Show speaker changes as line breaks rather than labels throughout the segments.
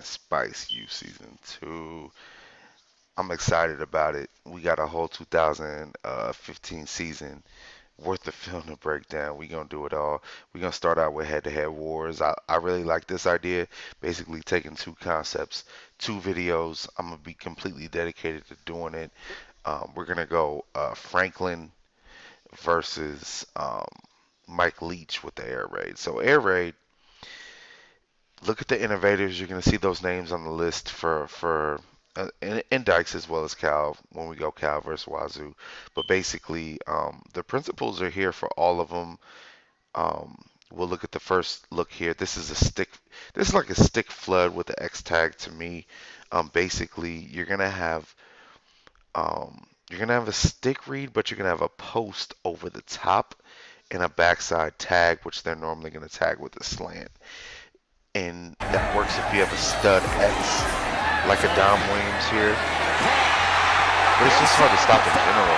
and Spice U Season 2. I'm excited about it. We got a whole 2015 season worth of film to break down. We're going to do it all. We're going to start out with head-to-head wars. I really like this idea, basically taking two concepts, two videos. I'm going to be completely dedicated to doing it. We're going to go Franklin versus Mike Leach with the air raid. So air raid, look at the innovators. You're going to see those names on the list for and Dykes as well as Cal when we go Cal versus Wazoo. But basically, the principles are here for all of them. We'll look at the first look here. This is a stick. This is like a stick flood with the X tag to me. Basically, you're gonna have a stick read, but you're gonna have a post over the top and a backside tag, which they're normally gonna tag with a slant. And that works if you have a stud X like a Dom Williams here. But it's just hard to stop in general.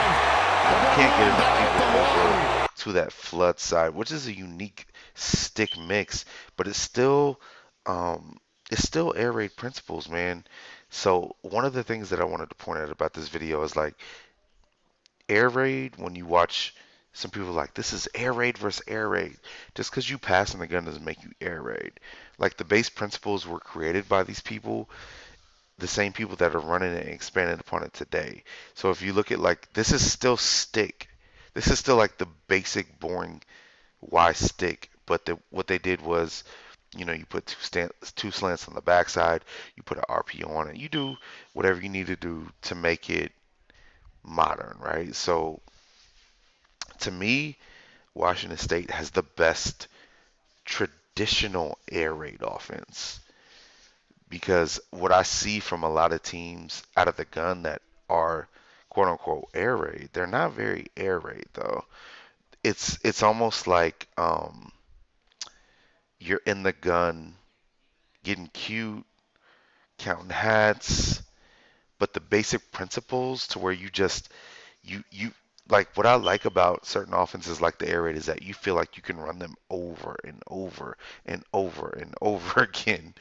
You can't get enough people over to that flood side, which is a unique stick mix, but it's still air raid principles, man. So one of the things that I wanted to point out about this video is like air raid, when you watch some people are like, this is air raid versus air raid. Just because you pass in the gun doesn't make you air raid. Like the base principles were created by these people, the same people that are running it and expanding upon it today. So if you look at like, this is still stick. This is still like the basic boring Y stick. But what they did was, you put two slants on the backside, you put an RPO on it. You do whatever you need to do to make it modern, right? So to me, Washington State has the best traditional air raid offense because what I see from a lot of teams out of the gun that are quote unquote air raid, they're not very air raid though. It's almost like you're in the gun getting cute, counting hats, but the basic principles to where you like what I like about certain offenses like the air raid is that you feel like you can run them over and over and over and over again.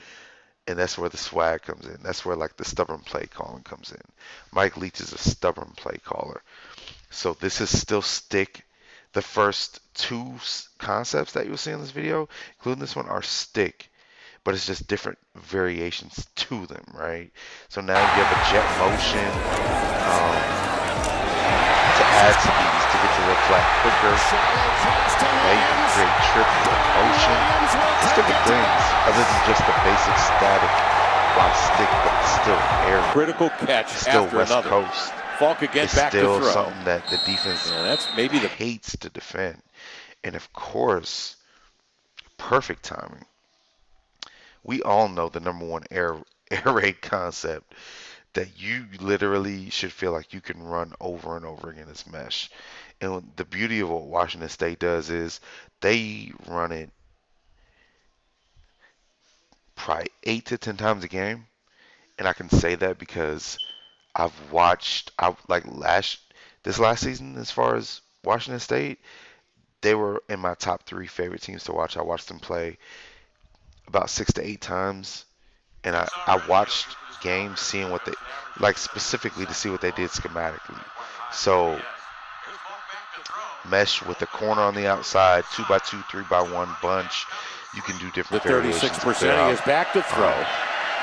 And that's where the swag comes in. That's where like the stubborn play calling comes in. Mike Leach is a stubborn play caller. So this is still stick. The first two concepts that you'll see in this video, including this one, are stick, but it's just different variations to them, right? So now you have a jet motion to add to these to get to the flat quicker. Now you can create trips with motion. It's different things other than just the basic static by stick, but it's still air.
Critical catch
it's still
after
West
another.
Coast.
Falk again
it's
back to
still
throw.
Something that the defense
that's maybe
hates to defend. And of course, perfect timing. We all know the number one air raid concept that you literally should feel like you can run over and over again is mesh. And the beauty of what Washington State does is they run it probably 8 to 10 times a game. And I can say that because I've watched, this last season as far as Washington State, they were in my top 3 favorite teams to watch. I watched them play about 6 to 8 times. And I watched games seeing what they, like specifically to see what they did schematically. So mesh with the corner on the outside, 2x2, 3x1 bunch. You can do different variations.
36% he is back to throw.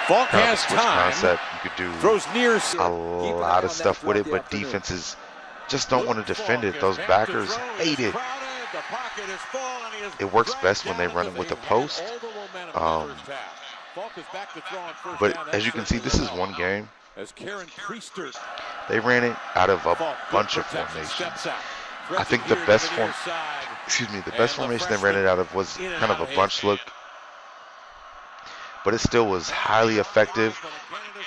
Falk has time.
Concept. You could do
throws near
a lot of stuff with it, but defenses just don't want to defend it. Those backers hate it. It works best when they run it with a post. But as you can see, this is one game. They ran it out of a bunch of formations. I think the best formation they ran it out of was kind of a bunch look, but it still was highly effective.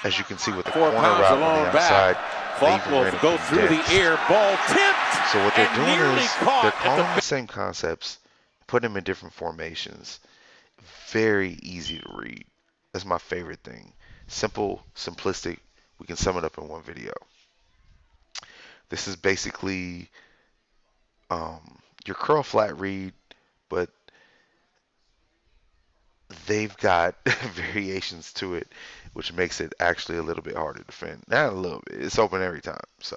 As you can see with the corner route on the outside,
Falk will go through the air, ball tipped.
So what they're doing is they're calling the same concepts, putting them in different formations. Very easy to read. That's my favorite thing. Simple, simplistic. We can sum it up in one video. This is basically your curl flat read, but they've got variations to it, which makes it actually a little bit harder to defend. Not a little bit. It's open every time. So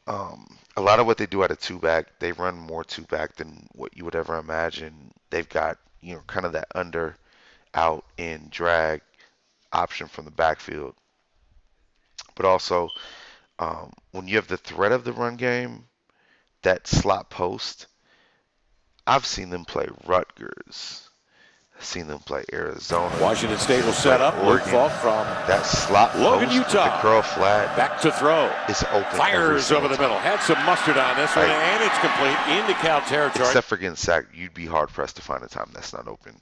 a lot of what they do out of two back, they run more two back than what you would ever imagine. They've got, kind of that under, out, in, drag option from the backfield. But also, when you have the threat of the run game, that slot post, I've seen them play Rutgers. I've seen them play Arizona.
Washington State will
Play
set up. Luke
Oregon.
Falk from
That slot
Logan,
post with the
Utah.
curl flat
Back to throw.
is open.
Fires over the middle. Had some mustard on this one,
Like,
and it's complete into Cal territory.
except for getting sacked, you'd be hard pressed to find a time that's not open.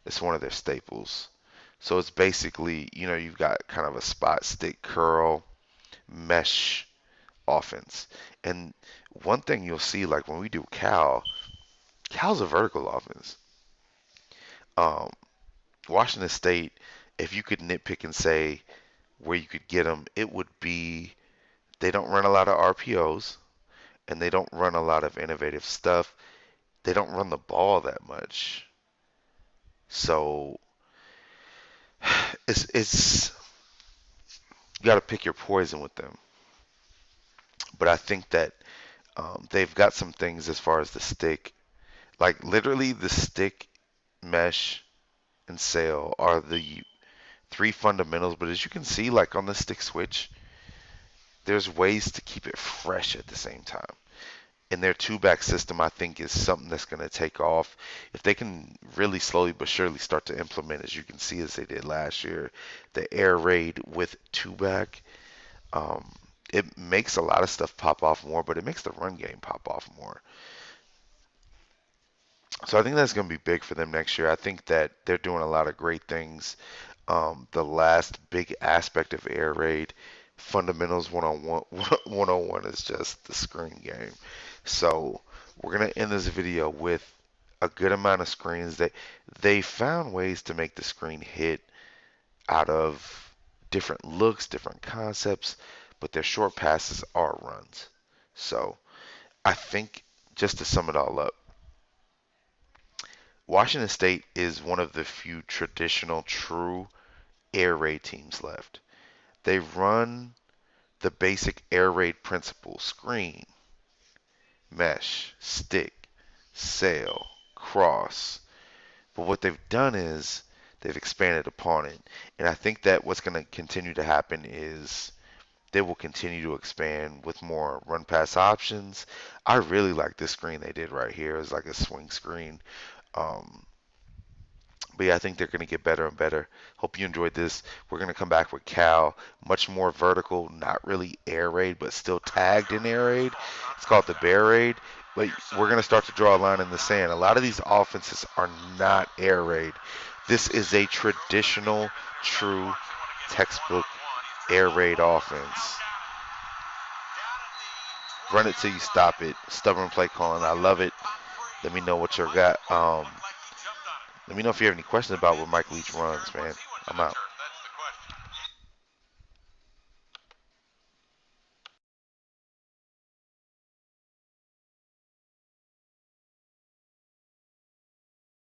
It's one of their staples. So it's basically, you've got kind of a spot stick curl mesh offense. And one thing you'll see, like when we do Cal's a vertical offense. Um, Washington State, if you could nitpick and say where you could get them, it would be they don't run a lot of RPOs and they don't run a lot of innovative stuff. They don't run the ball that much. So it's you got to pick your poison with them. But I think that they've got some things as far as the stick, like literally the stick, mesh, and sail are the three fundamentals. But as you can see, like on the stick switch, there's ways to keep it fresh at the same time. And their two-back system, I think, is something that's going to take off. If they can really slowly but surely start to implement, as you can see, as they did last year, the air raid with two-back, um, it makes a lot of stuff pop off more, but it makes the run game pop off more. So I think that's going to be big for them next year. I think that they're doing a lot of great things. The last big aspect of air raid fundamentals 101 101 is just the screen game. So we're gonna end this video with a good amount of screens. They found ways to make the screen hit out of different looks, different concepts, but their short passes are runs. So I think, just to sum it all up, Washington State is one of the few traditional true air raid teams left. They run the basic air raid principle: screen, mesh, stick, sail, cross. But what they've done is they've expanded upon it. And I think that what's going to continue to happen is they will continue to expand with more run pass options. I really like this screen they did right here. It's like a swing screen. Um, But yeah, I think they're going to get better and better. Hope you enjoyed this. We're going to come back with Cal, much more vertical, not really air raid, but still tagged in air raid. It's called the bear raid. But we're going to start to draw a line in the sand. A lot of these offenses are not air raid. This is a traditional, true, textbook air raid offense. Run it till you stop it. Stubborn play calling. I love it. Let me know what you got. Let me know if you have any questions about what Mike Leach runs, man. I'm out.